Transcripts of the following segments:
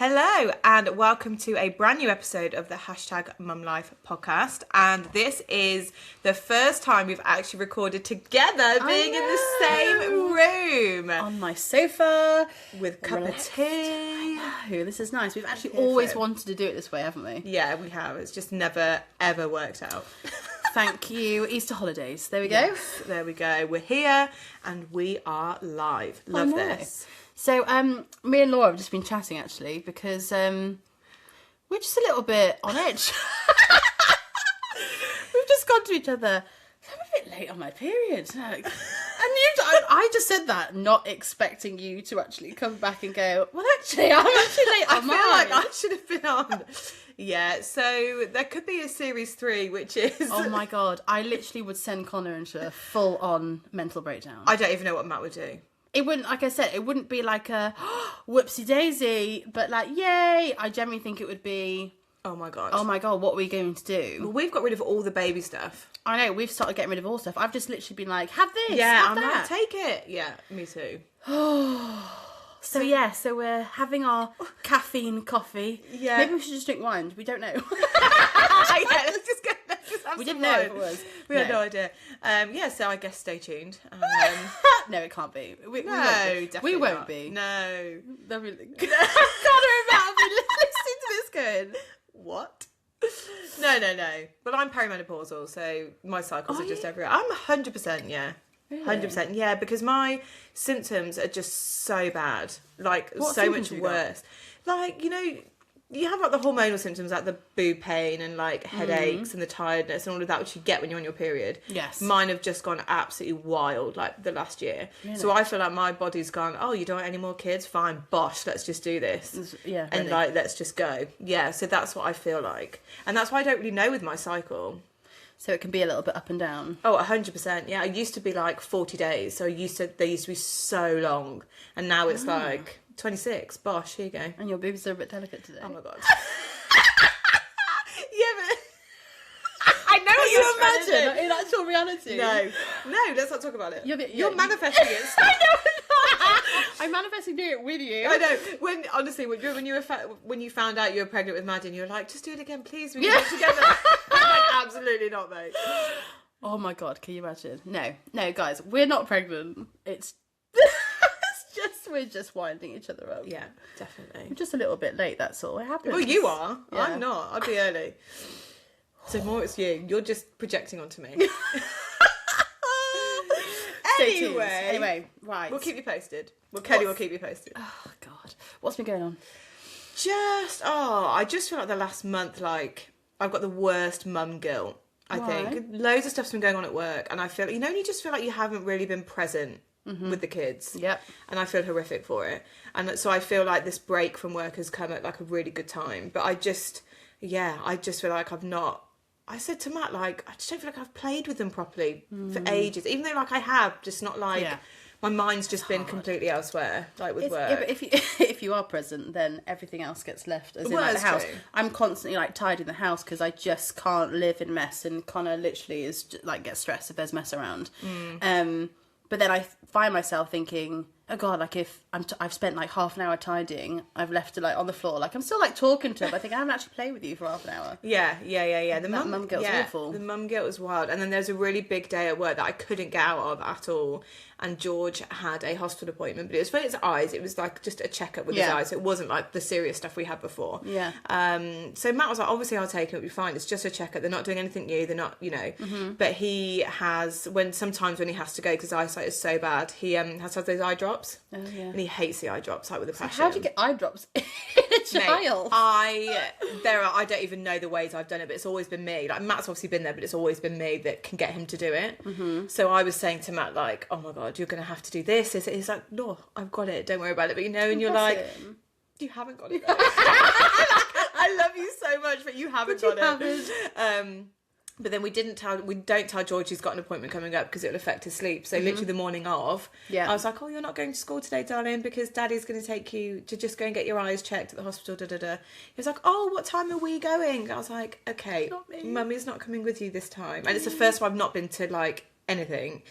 Hello and welcome to a brand new episode of the Hashtag Mum Life podcast. And this is the first time we've actually recorded together, being in the same room. On my sofa. With a cup of tea. Oh, this is nice. We've actually always wanted to do it this way, haven't we? Yeah, we have. It's just never, ever worked out. Thank you. Easter holidays. There we go. Yes, there we go. We're here and we are live. Love this. So, me and Laura have just been chatting actually because we're just a little bit on edge. We've just gone to each other. I'm a bit late on my period. And I just said that, not expecting you to actually come back and go, well, actually, I'm actually late on mine. I feel like I should have been on. Yeah, so there could be a series 3, which is... Oh my God, I literally would send Connor into a full-on mental breakdown. I don't even know what Matt would do. It wouldn't, like I said, it wouldn't be like a whoopsie daisy, but like, yay. I generally think it would be, oh my God, what are we going to do? Well, we've got rid of all the baby stuff. I know, we've started getting rid of all stuff. I've just literally been like, have this, yeah, have I'm that. like, take it. Yeah, me too. So we're having our caffeine coffee. Yeah. Maybe we should just drink wine. We don't know. Yeah, let's just have we some didn't know wine. if it was. We had no idea. Yeah, so I guess stay tuned. No, it can't be. We definitely won't not. be. No. They'll be like, Connor and Matt will be listening to this going, what? No. But I'm perimenopausal, so my cycles are just everywhere. I'm 100%, yeah. Really? 100%, yeah, because my symptoms are just so bad. Like, What so symptoms much have you got? worse. Like, you know, you have like the hormonal symptoms, like the boob pain and like headaches and the tiredness and all of that, which you get when you're on your period. Yes. Mine have just gone absolutely wild, like the last year. Really? So I feel like my body's gone, oh, you don't want any more kids? Fine, bosh, let's just do this. Yeah, And ready. like, let's just go. Yeah, so that's what I feel like. And that's why I don't really know with my cycle. So it can be a little bit up and down. Oh, 100%. Yeah, I used to be like 40 days. So they used to be so long. And now it's like 26. Bosh, here you go. And your boobs are a bit delicate today. Oh my God. Yeah, but I know what you you're trying to imagine in actual reality? No, let's not talk about it. You're yeah. manifesting it. I know. I'm manifesting doing it with you. I know. When you found out you were pregnant with Maddie, you were like, just do it again, please. We can do it together. I'm like, absolutely not, mate. Oh my God, can you imagine? No, guys, we're not pregnant. It's we're just winding each other up. Yeah, definitely. We're just a little bit late. That's all. It happens. Well, you are. Yeah. I'm not. I'd be early. So more it's you. You're just projecting onto me. Stay tuned. Anyway, right. We'll keep you posted. Kelly will keep you posted. Oh God, what's been going on? I just feel like the last month, like, I've got the worst mum guilt, I think. Loads of stuff's been going on at work, and I feel, you just feel like you haven't really been present with the kids. Yep. And I feel horrific for it. And so I feel like this break from work has come at, like, a really good time. But I just feel like I've not... I said to Matt, like, I just don't feel like I've played with them properly for ages. Even though, like, I have, just not, like... Yeah. My mind's just been completely elsewhere, like with work. Yeah, but if you are present, then everything else gets left. As in, like, the house. True. I'm constantly like tidying the house because I just can't live in mess, and Connor literally is just, like, gets stressed if there's mess around. But then I find myself thinking, oh God, like if I've spent like half an hour tidying, I've left it like on the floor, like I'm still like talking to him. I think I haven't actually played with you for half an hour. Yeah. The mum guilt's awful. The mum guilt was wild. And then there's a really big day at work that I couldn't get out of at all. And George had a hospital appointment, but it was for his eyes. It was like just a checkup with his eyes. So it wasn't like the serious stuff we had before. Yeah. So Matt was like, obviously I'll take it, it'll be fine. It's just a checkup. They're not doing anything new. They're not, But he has, sometimes when he has to go, because his eyesight is so bad, he has to have those eye drops. Oh, yeah. And he hates the eye drops, like with a passion. How do you get eye drops in a child? I don't even know the ways I've done it, but it's always been me. Like, Matt's obviously been there, but it's always been me that can get him to do it. So I was saying to Matt, like, oh my God, you're going to have to do this. He's like, no, I've got it. Don't worry about it. But and you're like, you haven't got it. I love you so much, but you haven't got it. But then we don't tell George he's got an appointment coming up because it'll affect his sleep. So literally the morning of, I was like, oh, you're not going to school today, darling, because Daddy's going to take you to just go and get your eyes checked at the hospital, He was like, oh, what time are we going? I was like, okay, Mummy's not coming with you this time. And it's the first time I've not been to, like, anything.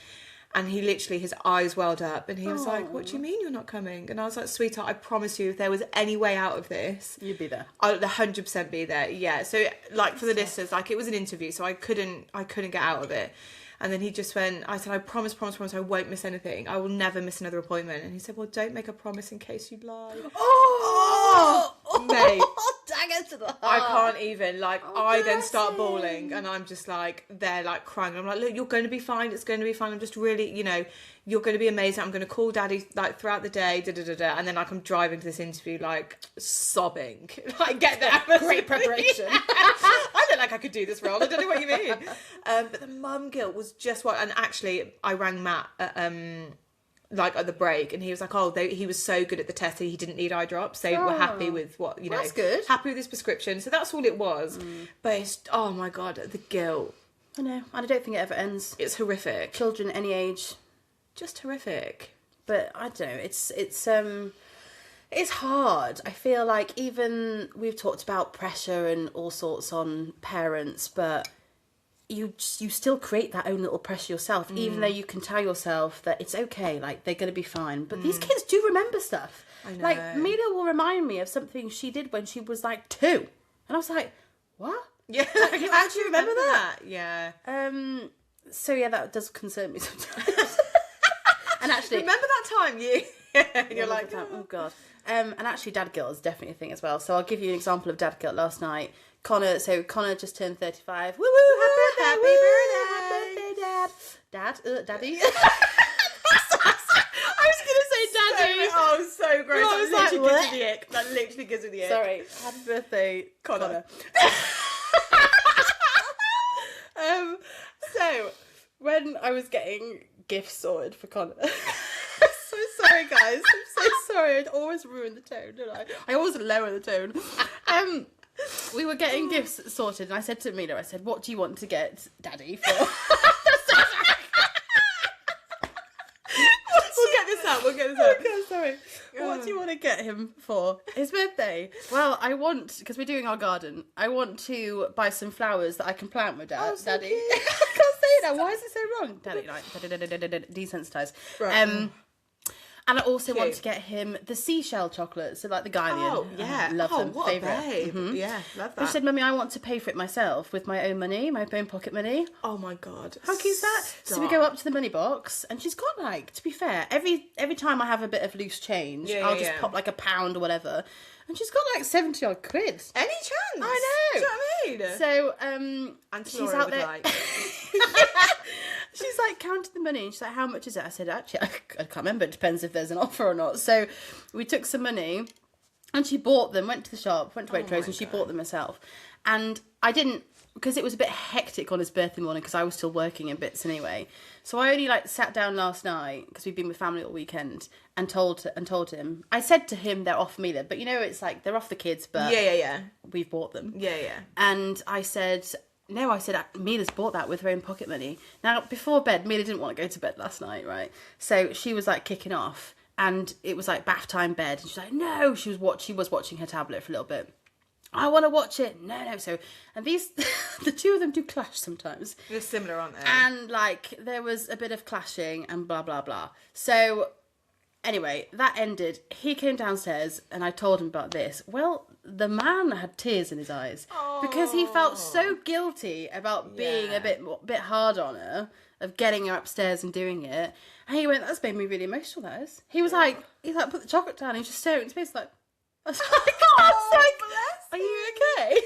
And he literally, his eyes welled up and he was like, what do you mean you're not coming? And I was like, sweetheart, I promise you, if there was any way out of this, You'd be there. I'd 100% be there. Yeah. So like for the listeners, like it was an interview, so I couldn't get out of it. And then he just went, I said, I promise, I won't miss anything. I will never miss another appointment. And he said, well, don't make a promise in case you lie. Mate. Dagger to the heart. I can't even, like, I then start him. bawling and I'm just like, they're like crying. I'm like, look, you're going to be fine. It's going to be fine. I'm just really, you know, you're going to be amazing. I'm going to call daddy like throughout the day, And then like I'm driving to this interview, like sobbing. Like, get there. Great preparation. I don't like I could do this role. I don't know what you mean. But the mum guilt was just what, and actually I rang Matt like at the break, and he was like, he was so good at the test that he didn't need eye drops. They were happy with what, you know, that's good. Happy with his prescription. So that's all it was. But it's, oh my God, the guilt. I know, and I don't think it ever ends. It's horrific. Children any age. Just horrific. But I don't know, it's hard. I feel like even we've talked about pressure and all sorts on parents, but you still create that own little pressure yourself, even though you can tell yourself that it's okay, like they're going to be fine. But these kids do remember stuff. I know. Like Mila will remind me of something she did when she was like 2, and I was like, what? Yeah, You actually remember that? Yeah. So yeah, that does concern me sometimes. And actually, Remember that time you? And you're like, oh god. And actually, dad guilt is definitely a thing as well. So I'll give you an example of dad guilt. Last night, Connor just turned 35. Woo woo! Happy birthday, Dad. Daddy. I was gonna say daddy. Oh, so gross. No, I was That like, literally gives what? me the ick. That literally gives me the ick. Sorry. Happy birthday, Connor. So when I was getting gifts sorted for Connor. So sorry, guys. I'm so sorry. I'd always ruin the tone, don't I? I always lower the tone. We were getting gifts sorted, and I said to Mila, I said, what do you want to get Daddy for? We'll get this out. Okay, sorry. What do you want to get him for his birthday? Well, I want, because we're doing our garden, I want to buy some flowers that I can plant with Oh, so Daddy. cute. I can't say that. Why is it so wrong? Daddy, like, desensitised. Right. And I also want Cute. to get him the seashell chocolates, so like the Guardian. Oh, yeah. Love them. What Favourite. a babe. Yeah, love I that. said, Mummy, I want to pay for it myself with my own money, my own pocket money. Oh my God. How cute is that? So we go up to the money box, and she's got like, to be fair, every time I have a bit of loose change, Yeah, I'll yeah, just yeah. pop like £1 or whatever, and she's got like 70 odd quid. Any chance? I know. Do you know what I mean? So Auntie she's Laura out would there. like. She's like counted the money, and she's like, how much is it? I said, actually, I can't remember. It depends if there's an offer or not. So we took some money, and she bought them, went to the shop, went to Waitrose, and she bought them herself. And I didn't, because it was a bit hectic on his birthday morning, because I was still working in bits anyway. So I only like sat down last night, because we've been with family all weekend, and told him. I said to him they're off Mila, but you know, it's like they're off the kids, but Yeah. we've bought them. Yeah. And I said, Mila's bought that with her own pocket money. Now, before bed, Mila didn't want to go to bed last night, right? So she was like kicking off, and it was like bath time bed, and she's like, no, she was watching her tablet for a little bit. I want to watch it. No. So, and these, the two of them do clash sometimes. They're similar, aren't they? And like, there was a bit of clashing and blah, blah, blah. So anyway, that ended. He came downstairs and I told him about this. Well, the man had tears in his eyes because he felt so guilty about being a bit hard on her, of getting her upstairs and doing it. And he went, that's made me really emotional, that is. He was like, put the chocolate down. And he was just staring into space like, I was like, are you okay?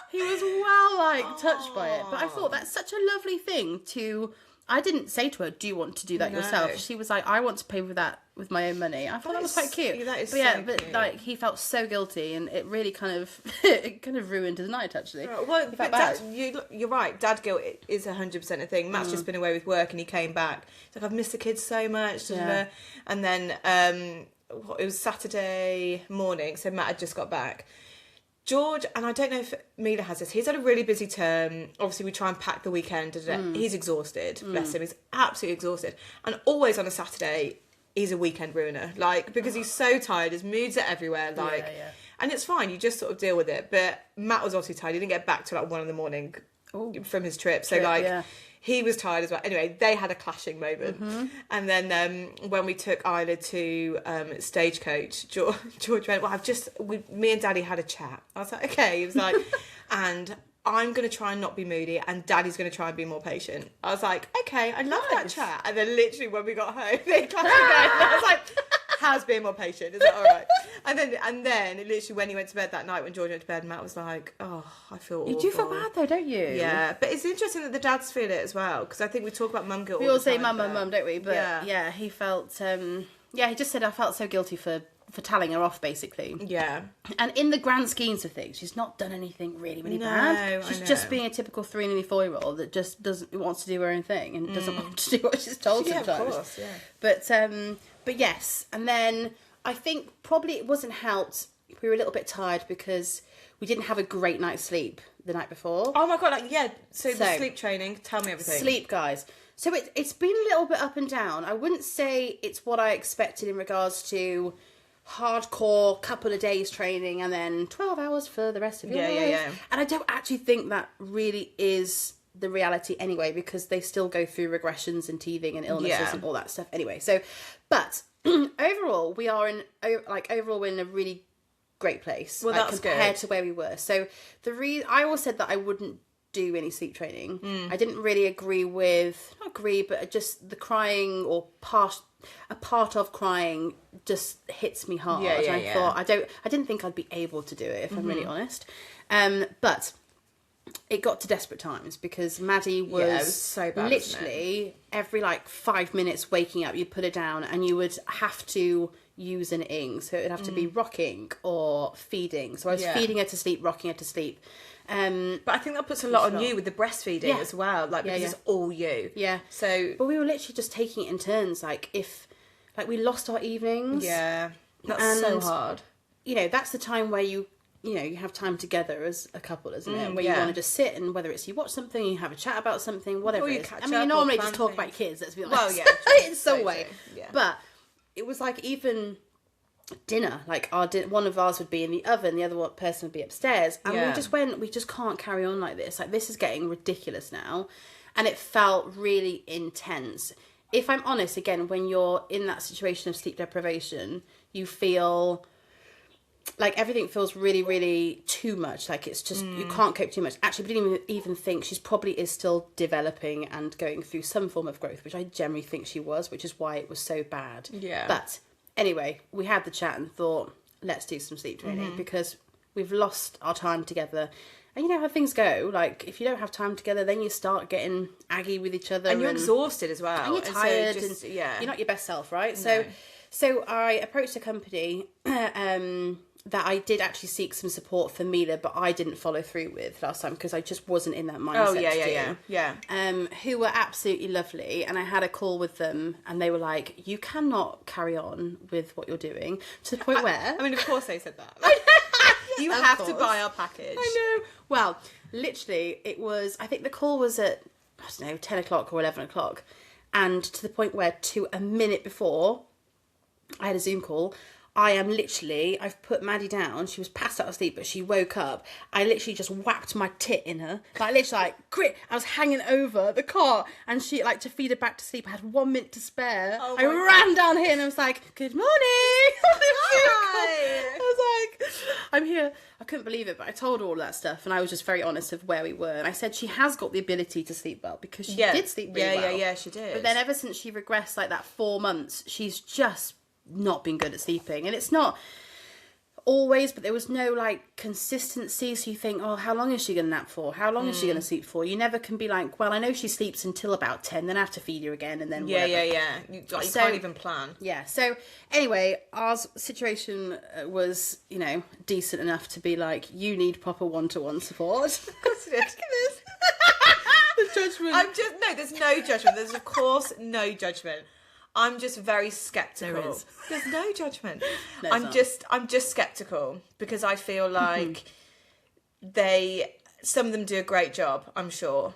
He was well touched by it. But I thought that's such a lovely thing to... I didn't say to her, do you want to do that yourself? She was like, I want to pay for that with my own money. I thought that was quite cute. That is but like, he felt so guilty, and it really kind of ruined his night, actually. Well, but you're right. Dad guilt is 100% a thing. Matt's just been away with work, and he came back. He's like, I've missed the kids so much. Yeah. And then it was Saturday morning, so Matt had just got back. George, and I don't know if Mila has this, he's had a really busy term. Obviously, we try and pack the weekend. He's exhausted. Bless him. He's absolutely exhausted. And always on a Saturday, he's a weekend ruiner. Like, because he's so tired. His moods are everywhere. Like, Yeah. and it's fine. You just sort of deal with it. But Matt was obviously tired. He didn't get back till like 1 a.m. from his trip. So like yeah. he was tired as well. Anyway, they had a clashing moment. And then when we took Isla to Stagecoach, George went, well, me and Daddy had a chat. I was like, okay. He was like, and I'm going to try and not be moody, and Daddy's going to try and be more patient. I was like, okay, I love that chat. And then literally when we got home, they clashed again. And I was like, how's being more patient? Is that all right? And then literally when he went to bed that night, when George went to bed, Matt was like, oh, I feel awful. You do feel bad though, don't you? Yeah, but it's interesting that the dads feel it as well, because I think we talk about mum guilt. We all say mum, don't we? But yeah, he felt. He just said I felt so guilty for telling her off, basically. Yeah. And in the grand schemes of things, she's not done anything really, really bad. She's just being a typical 3 and 4-year-old that just wants to do her own thing and doesn't want to do what she's told sometimes. Of course, yeah. But yes, and then I think probably it wasn't helped. We were a little bit tired because we didn't have a great night's sleep the night before. Oh my God, so the sleep training, tell me everything. Sleep, guys. So it's been a little bit up and down. I wouldn't say it's what I expected in regards to hardcore couple of days training and then 12 hours for the rest of your life. Yeah. And I don't actually think that really is the reality anyway, because they still go through regressions and teething and illnesses and all that stuff anyway. So, but overall, we're in a really great place. Well, that's compared good to where we were. So I always said that I wouldn't do any sleep training. I didn't really but just the crying or a part of crying just hits me hard. I thought I didn't think I'd be able to do it, if I'm really honest. But it got to desperate times because Maddie was, it was so bad, literally every 5 minutes waking up, you'd put her down and you would have to use an ing. So it would have to be rocking or feeding. So I was feeding her to sleep, rocking her to sleep. But I think that puts a lot on you with the breastfeeding as well, because it's all you. Yeah. So, but we were literally just taking it in turns. We lost our evenings. Yeah, that's so hard. That's the time where you have time together as a couple, isn't it? Where you want to just sit and whether it's you watch something, you have a chat about something, whatever it is. You normally just talk about your kids. Let's be honest. Well, yeah, in some way. Yeah. But it was even dinner, one of ours would be in the oven, the other person would be upstairs, and we just can't carry on like this. This is getting ridiculous now, and it felt really intense. If I'm honest, again, when you're in that situation of sleep deprivation, you feel everything feels really, really too much. It's just you can't cope too much. Actually, I didn't even think she's probably is still developing and going through some form of growth, which I generally think she was, which is why it was so bad. Yeah. But anyway, we had the chat and thought, let's do some sleep training because we've lost our time together. And you know how things go. If you don't have time together, then you start getting aggy with each other. And you're exhausted as well. And you're tired. So you're not your best self, right? No. So I approached a company that I did actually seek some support for Mila, but I didn't follow through with last time because I just wasn't in that mindset. Who were absolutely lovely, and I had a call with them, and they were like, "You cannot carry on with what you're doing," to the point where of course they said that. You have to buy our package. I know. Well, literally, it was. I think the call was at 10 o'clock or 11 o'clock, and to the point where to a minute before, I had a Zoom call. I've put Maddie down. She was passed out of sleep, but she woke up. I literally just whacked my tit in her. Quick. I was hanging over the cot and she, to feed her back to sleep. I had 1 minute to spare. Oh I ran down here and I was like, good morning. Hi. I was like, I'm here. I couldn't believe it, but I told her all that stuff and I was just very honest of where we were. And I said she has got the ability to sleep well because she did sleep really well. Yeah, she did. But then ever since she regressed that 4 months, she's just not been good at sleeping. And it's not always, but there was no consistency. So you think, oh, how long is she going to nap for? How long is she going to sleep for? You never can be well, I know she sleeps until about 10, then I have to feed her again, and then whatever. You can't even plan. Yeah. So anyway, our situation was, decent enough to be you need proper one-to-one support. Look at this. The judgment. There's no judgment. There's of course no judgment. I'm just very sceptical. There is. There's no judgment. No, I'm just sceptical because I feel some of them do a great job, I'm sure.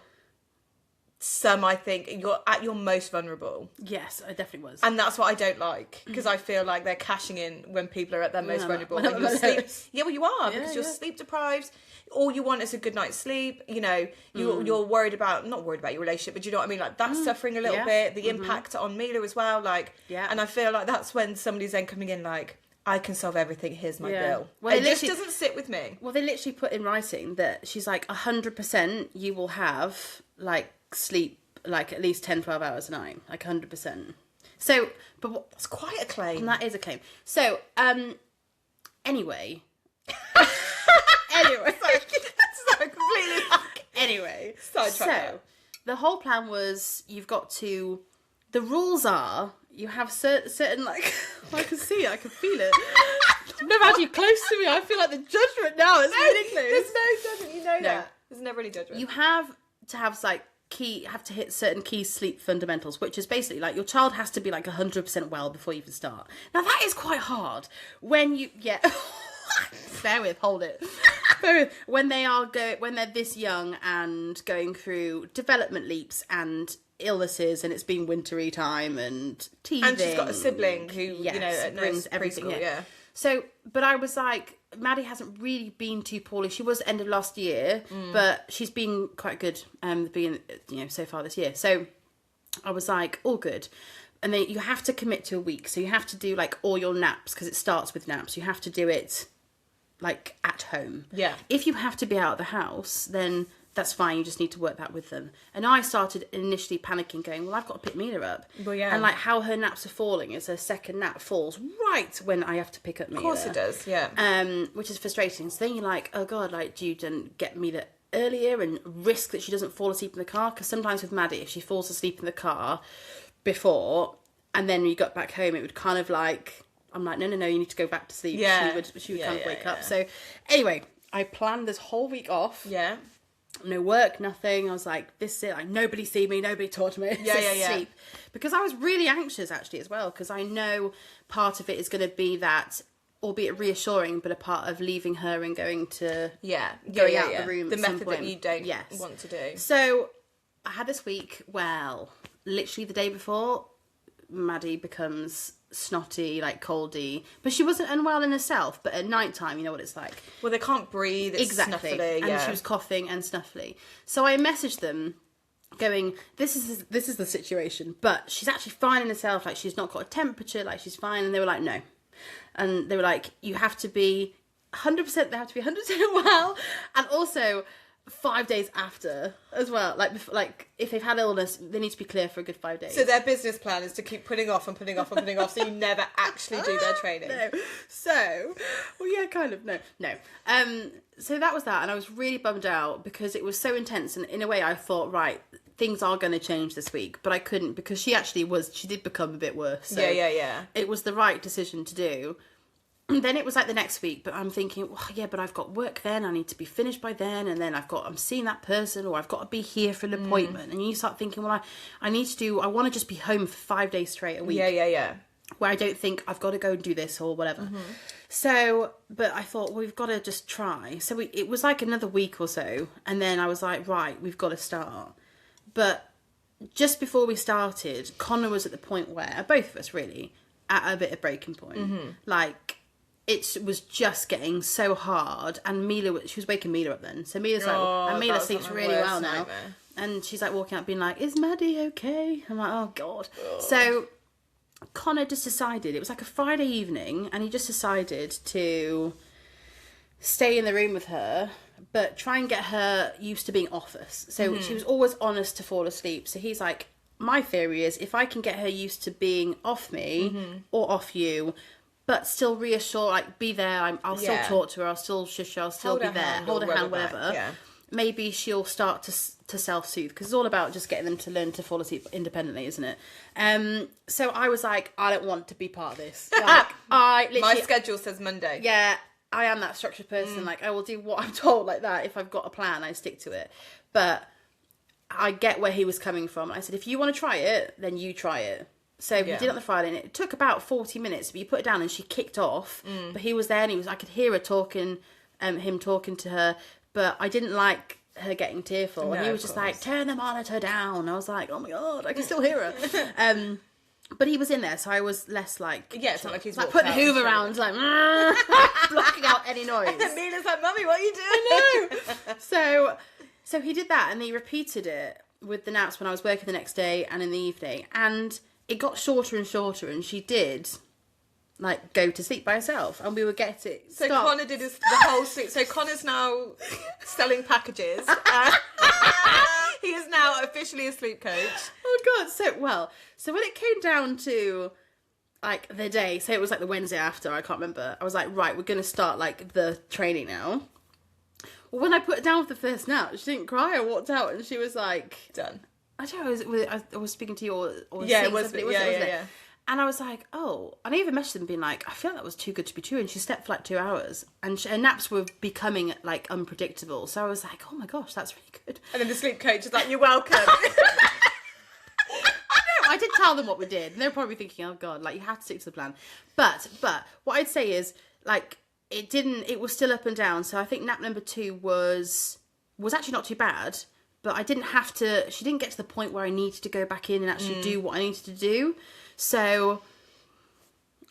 some, I think, you're at your most vulnerable. Yes, I definitely was. And that's what I don't like, because I feel like they're cashing in when people are at their most vulnerable. when I'm And you're at sleep, lowest. yeah, well, you are, because you're sleep deprived. All you want is a good night's sleep. You know, you're worried about, not worried about your relationship, but you know what I mean? Like, that's suffering a little bit. The impact on Mila as well. Like, and I feel like that's when somebody's then coming in like, I can solve everything, here's my bill. Well, it just doesn't sit with me. Well, they literally put in writing that she's like, 100% you will have, like, sleep, like, at least 10, 12 hours a night. Like, 100%. So, but what... That's quite a claim. That is a claim. So, anyway... anyway... so completely... Anyway. So, the whole plan was, you've got to... The rules are, you have certain like... I can see it, I can feel it. I've never had you close to me. I feel like the judgment now. It's ridiculous. There's no judgment, you know that. There's never any judgment. You have to have like have to hit certain key sleep fundamentals, which is basically like your child has to be like 100% well before you even start. Now that is quite hard when you bear with, hold it. Bear with. When they're this young and going through development leaps and illnesses, and it's been wintry time and teething, and she's got a sibling who you know brings everything here. So, but I was like, Maddie hasn't really been too poorly. She was end of last year, but she's been quite good, so far this year. So I was like, all good. And then you have to commit to a week. So you have to do like all your naps, because it starts with naps. You have to do it like at home. Yeah. If you have to be out of the house, then that's fine, you just need to work that with them. And I started initially panicking, going, well, I've got to pick Mila up. Well, yeah. And like how her naps are falling is her second nap falls right when I have to pick up Mila. Of course it does, yeah. Which is frustrating. So then you're like, oh God, like, do you didn't get Mila earlier and risk that she doesn't fall asleep in the car? Because sometimes with Maddie, if she falls asleep in the car before, and then you got back home, it would kind of like, I'm like, no, you need to go back to sleep. Yeah. She would kind of wake up. So anyway, I planned this whole week off. Yeah. No work, nothing. I was like, this is it. Like, nobody see me, nobody talk to me. Sleep. Because I was really anxious actually as well, because I know part of it is going to be that, albeit reassuring, but a part of leaving her and going to out the room. The at some method point. that you don't want to do. So I had this week. Well, literally the day before, Maddie becomes snotty, like coldy, but she wasn't unwell in herself, but at night time, you know what it's like. Well, they can't breathe, it's exactly snuffly, and she was coughing and snuffly. So I messaged them going, this is the situation, but she's actually fine in herself, like she's not got a temperature, like she's fine. And they were like, no. And they were like, you have to be 100%, they have to be 100% well, and also 5 days after as well. Like if they've had illness, they need to be clear for a good 5 days. So their business plan is to keep putting off and putting off and putting off, so you never actually do their training. No. So, well, yeah, kind of. No. So that was that, and I was really bummed out because it was so intense, and in a way I thought, right, things are going to change this week, but I couldn't, because she did become a bit worse. So yeah. It was the right decision to do. And then it was like the next week, but I'm thinking, well, yeah, but I've got work then, I need to be finished by then, and then I'm seeing that person, or I've got to be here for an appointment. And you start thinking, well, I want to just be home for 5 days straight a week. Yeah. Where I don't think I've got to go and do this or whatever. So, but I thought, well, we've got to just try. So it was like another week or so, and then I was like, right, we've got to start. But just before we started, Connor was at the point where, both of us really, at a bit of breaking point. Like, it was just getting so hard, and she was waking Mila up then. So Mila's like, and Mila sleeps really well now. Nightmare. And she's like walking out being like, is Maddie okay? I'm like, oh God. So Connor just decided, it was like a Friday evening, and he just decided to stay in the room with her, but try and get her used to being off us. So she was always on us to fall asleep. So he's like, my theory is, if I can get her used to being off me or off you, but still reassure, like, be there, I'll still talk to her, I'll still shush her, I'll still be there, hold her hand, whatever. Yeah. Maybe she'll start to self-soothe, because it's all about just getting them to learn to fall asleep independently, isn't it? So I was like, I don't want to be part of this. Like, My schedule says Monday. Yeah, I am that structured person. Like, I will do what I'm told like that. If I've got a plan, I stick to it. But I get where he was coming from. I said, if you want to try it, then you try it. So we did it on the Friday, and it took about 40 minutes, but you put it down and she kicked off. But he was there, and I could hear her talking, him talking to her, but I didn't like her getting tearful, and No, he was of just course. like, turn the monitor down. I was like, oh my god, I can still hear her. But he was in there, so I was less like, Yeah, it's not like he's like walked putting out Hoover and around, like blocking out any noise. Mila's like, Mummy, what are you doing? So he did that, and he repeated it with the naps when I was working the next day and in the evening, and it got shorter and shorter, and she did like go to sleep by herself, and we would get it. So stop. Connor did the whole sleep. So Connor's now selling packages. He is now officially a sleep coach. Oh god, so when it came down to like the day, say it was like the Wednesday after, I can't remember, I was like, right, we're gonna start like the training now. Well, when I put it down for the first nap, she didn't cry. I walked out and she was like, Done. I don't know, I was speaking to you or Yeah, seeing it was. somebody, Yeah, wasn't it? yeah. And I was like, oh, and I even messaged them being like, I feel like that was too good to be true. And she slept for like 2 hours, and her naps were becoming like unpredictable. So I was like, oh my gosh, that's really good. And then the sleep coach is like, you're welcome. I did tell them what we did, and they're probably thinking, oh god, like you have to stick to the plan. But what I'd say is like it was still up and down. So I think nap number 2 was actually not too bad. But I didn't have to, she didn't get to the point where I needed to go back in and actually do what I needed to do. So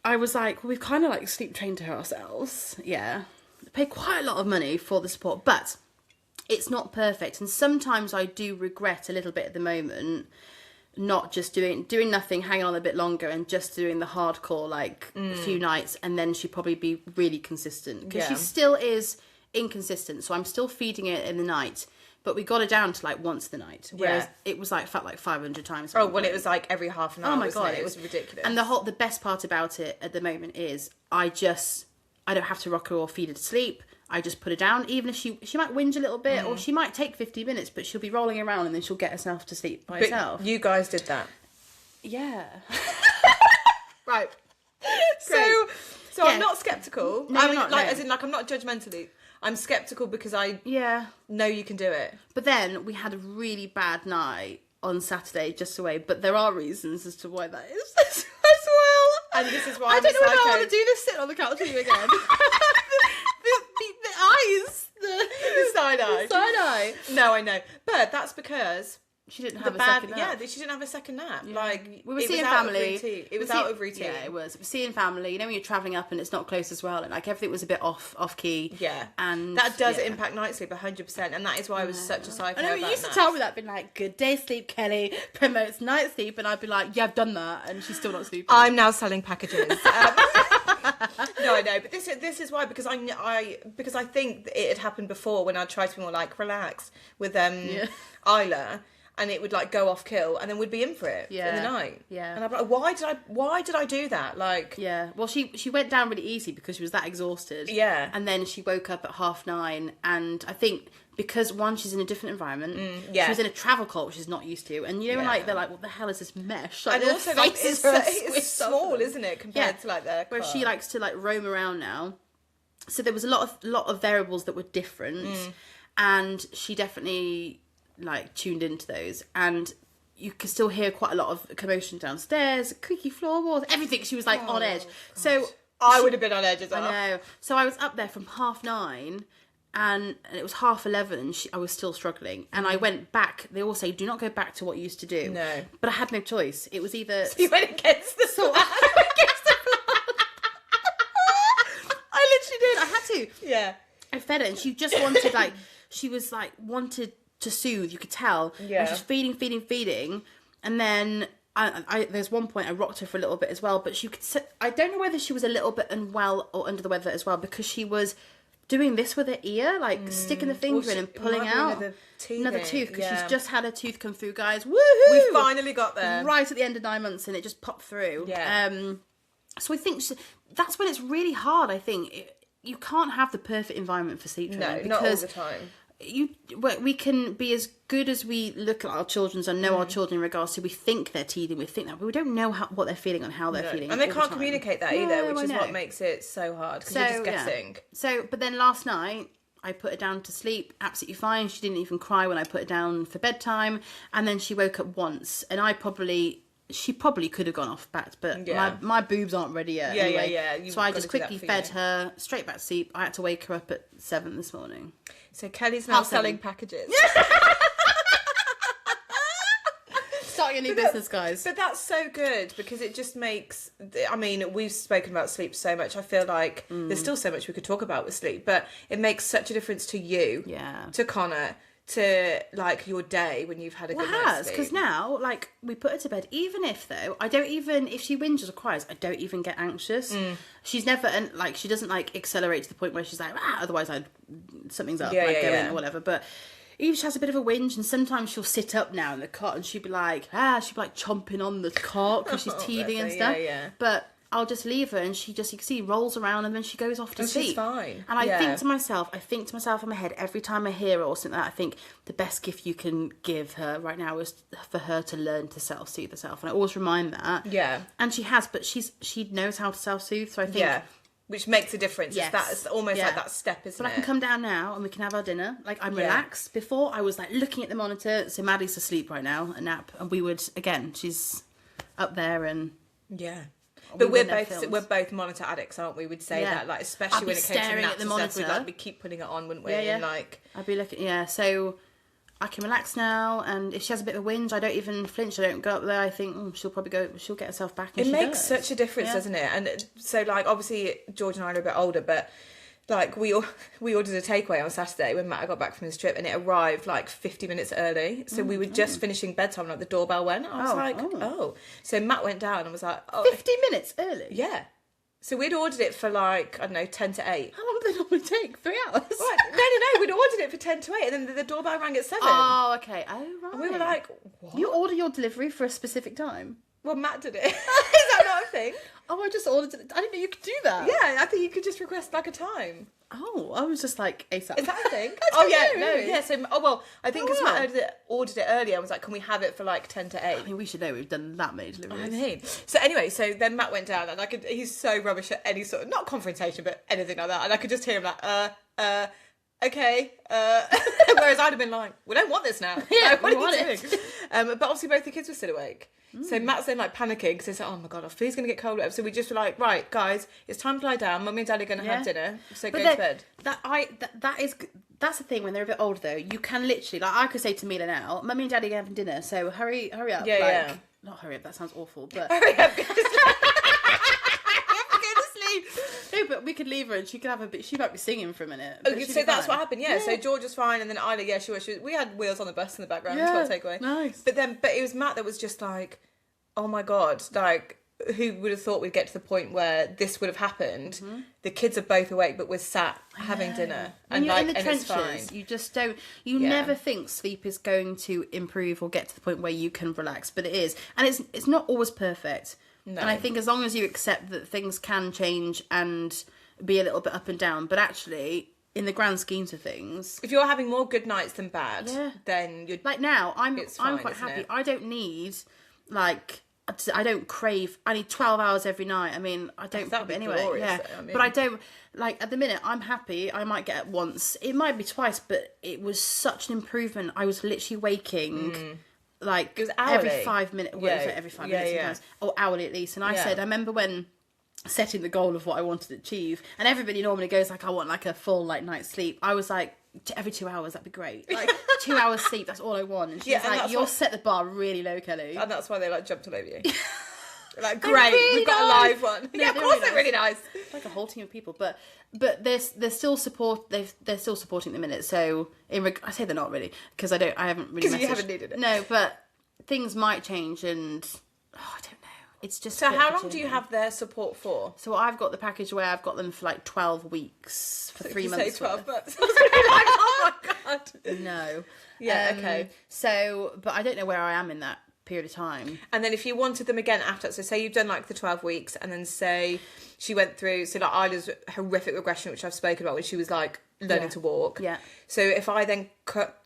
I was like, well, we've kind of like sleep trained her ourselves. Yeah. Pay quite a lot of money for the support, but it's not perfect. And sometimes I do regret a little bit at the moment not just doing nothing, hanging on a bit longer and just doing the hardcore like a few nights, and then she'd probably be really consistent. Because she still is inconsistent. So I'm still feeding it in the night. But we got it down to like once the night, whereas it was like felt like 500 times. Oh, well, it was like every half an hour. Oh my god, it was ridiculous. And the best part about it at the moment is I don't have to rock her or feed her to sleep. I just put her down, even if she might whinge a little bit, or she might take 50 minutes, but she'll be rolling around and then she'll get herself to sleep by herself. You guys did that. Yeah. Right. Great. So I'm not skeptical. No, I you're mean, not, like, no. as in, like, I'm not judgmentally. I'm skeptical because I know you can do it. But then we had a really bad night on Saturday just away, but there are reasons as to why that is as well. And this is why I I'm don't a know if I psycho. want to do this sitting on the couch with you again. the eyes. The side eye. The side eye. No, I know. But that's because She didn't the have a bad, second nap. she didn't have a second nap. Yeah. Like, we were it seeing was out family. of routine. It was out of routine. Yeah, it was. Seeing family. You know when you're travelling up and it's not close as well, and like everything was a bit off key. Yeah. And that does impact night sleep 100%, and that is why I was such a psycho. I know you used to tell me that, being like, "Good day sleep, Kelly promotes night sleep," and I'd be like, "Yeah, I've done that," and she's still not sleeping. I'm now selling packages. No, I know, but this is why, because I think it had happened before when I tried to be more like relaxed with Isla, and it would like go off kill, and then we'd be in for it in the night. Yeah. And I'd be like, why did I do that? Like, yeah. Well, she went down really easy because she was that exhausted. Yeah. And then she woke up at 9:30, and I think because one, she's in a different environment. She was in a travel cult, which she's not used to, and you know, like they're like, what the hell is this mesh? Like, and also like it's Swiss small, isn't it, compared to like their where she likes to like roam around now. So there was a lot of variables that were different, and she definitely like tuned into those, and you could still hear quite a lot of commotion downstairs, creaky floorboards, everything. She was like on edge. So I would have been on edge as well. I know. So I was up there from 9:30. And it was 11:30 and I was still struggling. And I went back. They all say, do not go back to what you used to do. No. But I had no choice. It was either... You went against the So I literally did. I had to. Yeah. I fed her and she just wanted like... She was like, wanted to soothe. You could tell. Yeah. And she's feeding. And then... there's one point I rocked her for a little bit as well. But she could... I don't know whether she was a little bit unwell or under the weather as well. Because she was... doing this with her ear, like sticking the finger in and pulling out another tooth because she's just had a tooth come through, guys. Woohoo! We finally got there right at the end of 9 months, and it just popped through. Yeah. So I think that's when it's really hard. I think you can't have the perfect environment for sleep training. No, not all the time. We can be as good as we look at our children and know our children in regards to we think they're teething, we think that, but we don't know what they're feeling and how they're feeling. And they all the can't time. communicate that either, which is what makes it so hard, because you're just guessing. So, but then last night, I put her down to sleep, absolutely fine. She didn't even cry when I put her down for bedtime, and then she woke up once, and I probably she probably could have gone off back, but my boobs aren't ready yet. Yeah, anyway. yeah, yeah. So I just quickly fed her straight back to sleep. I had to wake her up at 7 this morning. So Kelly's now selling packages. Starting a new business, guys. But that's so good because it just makes, I mean, we've spoken about sleep so much. I feel like there's still so much we could talk about with sleep, but it makes such a difference to you, to Connor, to like your day when you've had a good night's sleep. Because now, like, we put her to bed, even if though, if she whinges or cries, I don't even get anxious. She's never, and like, she doesn't like accelerate to the point where she's like, otherwise something's up, I'd go in or whatever, but even she has a bit of a whinge, and sometimes she'll sit up now in the cot and she'd be like chomping on the cot because she's teething and stuff. But I'll just leave her and she just, you can see, rolls around and then she goes off to sleep. She's fine. And I think to myself in my head, every time I hear her or something like that, I think the best gift you can give her right now is for her to learn to self-soothe herself. And I always remind that. Yeah. And she has, but she knows how to self-soothe, so I think... Yeah. Which makes a difference. Yes. It's almost like that step, isn't it? But I can come down now and we can have our dinner. Like, I'm relaxed. Before, I was like looking at the monitor. So Maddie's asleep right now, a nap. And we would, again, she's up there and... Yeah. But we're both monitor addicts, aren't we? We'd say that, like, especially when it came to naps and stuff, we'd keep putting it on, wouldn't we? And like, I'd be looking, so I can relax now, and if she has a bit of a whinge, I don't even flinch. I don't go up there. I think she'll get herself back. And it makes such a difference, doesn't it? And so, like, obviously George and I are a bit older, but like we ordered a takeaway on Saturday when Matt got back from his trip, and it arrived like 50 minutes early. So we were just finishing bedtime, like the doorbell went. I was like. So Matt went down and was like, 50 minutes early? Yeah. So we'd ordered it for like, I don't know, 10 to 8. How long do they normally take? 3 hours? Right. No. We'd ordered it for 10 to 8 and then the doorbell rang at 7. Oh, okay. Oh, right. And we were like, what? You order your delivery for a specific time? Well, Matt did it. Is that not a thing? Oh, I just ordered it. I didn't know you could do that. Yeah, I think you could just request like a time. Oh, I was just like ASAP. Is that a thing? Really? So, I think because Matt ordered it earlier, I was like, can we have it for like 10 to 8? I mean, we should know we've done that many deliveries. I mean, so anyway, so then Matt went down, and he's so rubbish at any sort of, not confrontation, but anything like that, and I could just hear him like, okay, whereas I'd have been like, we don't want this now. Yeah, like, what are you doing? But obviously both the kids were still awake. So Matt's then like panicking because he's like, oh my god, our food's going to get cold. So we just were like, right, guys, it's time to lie down. Mummy and Daddy are going to have dinner. So go to bed. That's the thing when they're a bit older though. You can literally, like, I could say to Mila now, Mummy and Daddy are having dinner, so hurry up. Yeah. Not hurry up, that sounds awful, but... Hurry up, guys. No, but we could leave her and she could have a bit. She might be singing for a minute. So that's what happened. Yeah. So George was fine, and then Isla, she was. We had Wheels on the Bus in the background to our takeaway. Nice. But it was Matt that was just like, oh my god, like, who would have thought we'd get to the point where this would have happened? Mm-hmm. The kids are both awake, but we're sat having dinner, and you're in the trenches, it's fine. You just don't. You never think sleep is going to improve or get to the point where you can relax, but it is, and it's not always perfect. No. And I think as long as you accept that things can change and be a little bit up and down, but actually, in the grand schemes of things, if you're having more good nights than bad, then you're like now. I'm quite happy. I don't need I don't crave. I need 12 hours every night. I mean, I don't. That'd be anyway, glorious, but I don't like at the minute. I'm happy. I might get it once. It might be twice, but it was such an improvement. I was literally waking. Like it was every 5 minutes, every 5 minutes sometimes, or hourly at least. And I said, I remember when setting the goal of what I wanted to achieve, and everybody normally goes like, I want like a full like night's sleep. I was like, every 2 hours, that'd be great. Like 2 hours sleep, that's all I want. And she's like, you'll set the bar really low, Kelly. And that's why they like jumped all over you. Like, great, really we've got a live one. Yeah, of course they're really nice. Like a whole team of people, but they're still they're still supporting at the minute. So I say they're not really because I haven't really because you haven't needed it. No, but things might change, and I don't know. It's just so. How long do you have their support for? So I've got the package where I've got them for like 12 weeks for 3 months. Say 12 months. I was gonna be like, oh my god. No. Yeah. Okay. So, but I don't know where I am in that period of time. And then if you wanted them again after, so say you've done like the 12 weeks, and then say she went through, so like Isla's horrific regression, which I've spoken about, when she was like learning to walk. Yeah. So if I then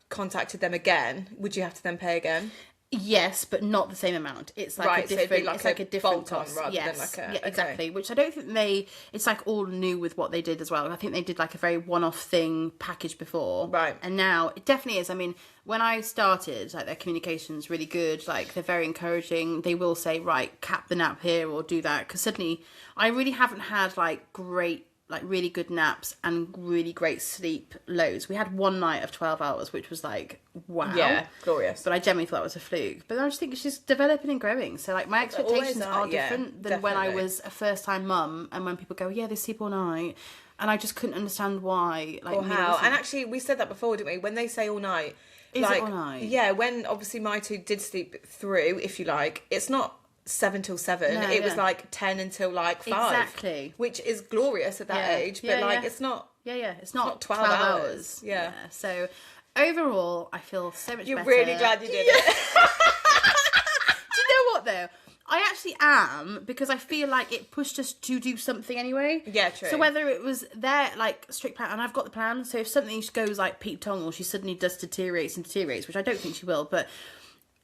contacted them again, would you have to then pay again? Yes, but not the same amount. It's like Right, a so it'd be different. like it's like a a different bolt-on cost. rather than Yes, like a- yeah, okay. exactly. Which I don't think they. It's like all new with what they did as well. I think they did like a very one-off thing package before, Right. And now it definitely is. I mean, when I started, like their communication's really good. Like they're very encouraging. They will say, right, cap the nap here or do that, because suddenly I really haven't had like great. Like really good naps and really great sleep loads. We had one night of 12 hours, which was like, wow. Yeah, glorious. But I generally thought it was a fluke. But I just think she's developing and growing. So like my expectations are, are yeah, different than when I definitely. was a first time mum and when people go, yeah, they sleep all night. And I just couldn't understand why. Like Or me, it how. wasn't- And actually, we said that before, didn't we? When they say all night. Is it all night? Yeah, when obviously my two did sleep through, if you like, it's not 7 till 7. No, it was yeah. like 10 until like 5. Exactly. Which is glorious at that Yeah. age. But Yeah, like, yeah. it's not... Yeah, it's not, not 12 12 hours. hours. Yeah. So overall, I feel so much You're better. really glad you did it. Do you know what though? I actually am, because I feel like it pushed us to do something anyway. Yeah, true. So whether it was their like strict plan, and I've got the plan, so if something goes like Pete Tong or she suddenly does deteriorates, which I don't think she will, but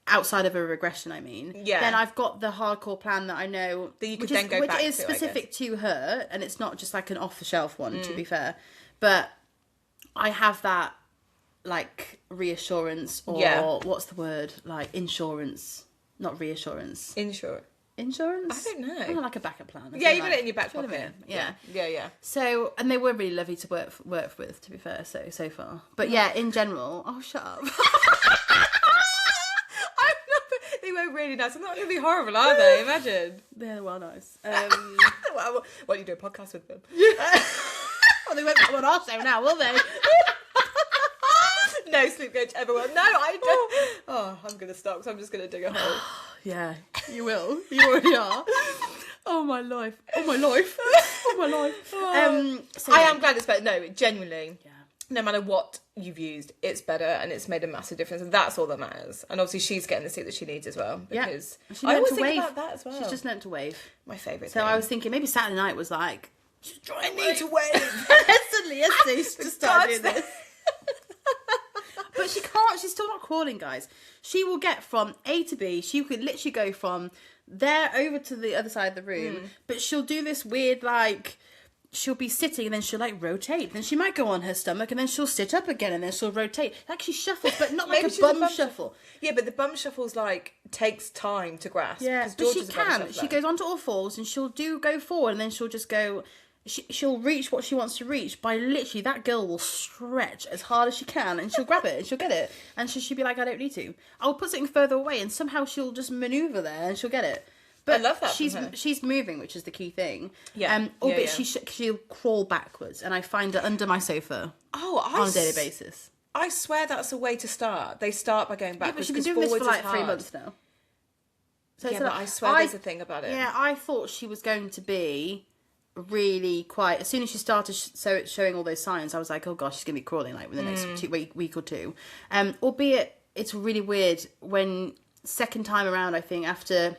outside of a regression, I mean, Yeah. then I've got the hardcore plan that I know That you could which then go back which is to, I guess. specific to her, and it's not just like an off the shelf one, to be fair. But I have that like reassurance, or Yeah. what's the word? Like insurance. Not reassurance. Insurance. Insurance? I don't know. Kind of like a backup plan. I Yeah, feel you got like. it in your back Do you know what I pocket. mean? Yeah. Yeah, yeah. So, and they were really lovely to work with, to be fair, so far. But yeah, in general, oh, shut up. They were really nice. I'm not going to be horrible, are they? Imagine. They're well nice. Well, why don't you do a podcast with them? Well, they won't come on our show now, will they? No sleep coach ever will. No, I don't. Oh, I'm going to stop because I'm just going to dig a hole. Yeah, you will. You already are. Oh, my life. Oh, my life. Oh, my life. So I yeah. am glad it's better. No, genuinely. Yeah. No matter what you've used, it's better and it's made a massive difference. And that's all that matters. And obviously she's getting the sleep that she needs as well. Yeah. Because She I learnt always to think wave. about that as well. She's just learnt to wave. my favourite So thing. I was thinking maybe Saturday night was like, I need to wave. suddenly yesterday she's just started doing this. But she can't, she's still not crawling, guys. She will get from A to B. She could literally go from there over to the other side of the room. But she'll do this weird, like, she'll be sitting and then she'll, like, rotate. Then she might go on her stomach and then she'll sit up again and then she'll rotate. Like, she shuffles, but not like Maybe a she's a bum bum shuffle. Yeah, but the bum shuffles, like, takes time to grasp. Yeah, 'Cause but George she is a bum can. shuffler. She goes onto all fours and she'll go forward and then she'll just go... She'll reach what she wants to reach by literally, that girl will stretch as hard as she can and she'll grab it and she'll get it. And she'll be like, I don't need to. I'll put something further away and somehow she'll just manoeuvre there and she'll get it. But I love that from her. she's moving, which is the key thing. Yeah. Albeit Yeah. she'll crawl backwards and I find her under my sofa Oh, on a daily basis. I swear that's a way to start. They start by going Yeah, but backwards. she's been 'cause doing this for forwards is like 3 hard. months now. So Yeah, it's but like- I swear there's a thing about it. Yeah, I thought she was going to be really quite. As soon as she started showing all those signs, I was like, oh gosh, she's going to be crawling like within the next week or two. Albeit it's really weird when second time around, I think, after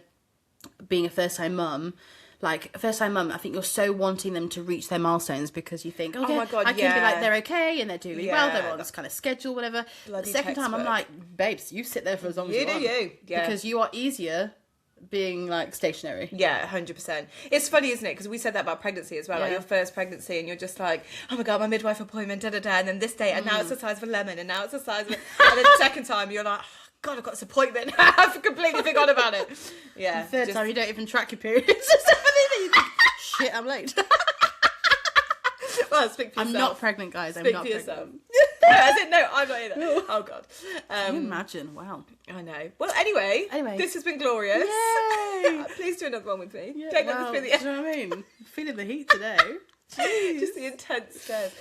being a first time mum. Like, first time mum, I think you're so wanting them to reach their milestones because you think, okay, my God, I can be like, yeah. they're okay and they're doing really well, they're Yeah. on this kind of schedule, whatever. Bloody The second time, I'm textbook. like, babes, you sit there for as long as You you do want. you, yeah. Because you are easier being, like, stationary. Yeah, 100%. It's funny, isn't it? Because we said that about pregnancy as well. Like Yeah. your first pregnancy, and you're just like, oh my god, my midwife appointment, da da da, and then this date, and now it's the size of a lemon, and now it's the size of, and then the second time you're like, oh, God, I've got this appointment. I've completely forgot about it. Yeah. The third just- time, you don't even track your periods. It's just funny. You think, shit, I'm late. Well, speak for I'm yourself. not pregnant, guys. I'm Speak not for pregnant. yourself. No, as in, no, I'm not either. Oh God. Can you imagine? Wow. I know. Well, anyway, Anyway. this has been glorious. Yay! Please do another one with me. Yeah, Don't let wow. me Do feel you know what I mean? I'm feeling the heat today. just the intense stares.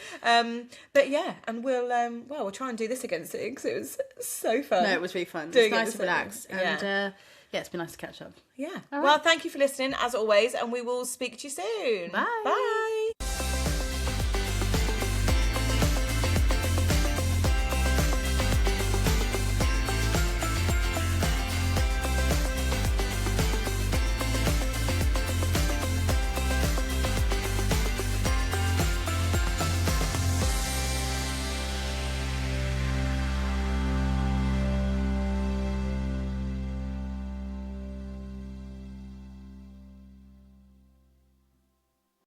But yeah, and we'll try and do this again soon because it was so fun. No, it was really fun. It Doing was it nice the to relax. same. And Yeah. yeah, it's been nice to catch up. Yeah. All Well, right. thank you for listening as always, and we will speak to you soon. Bye. Bye.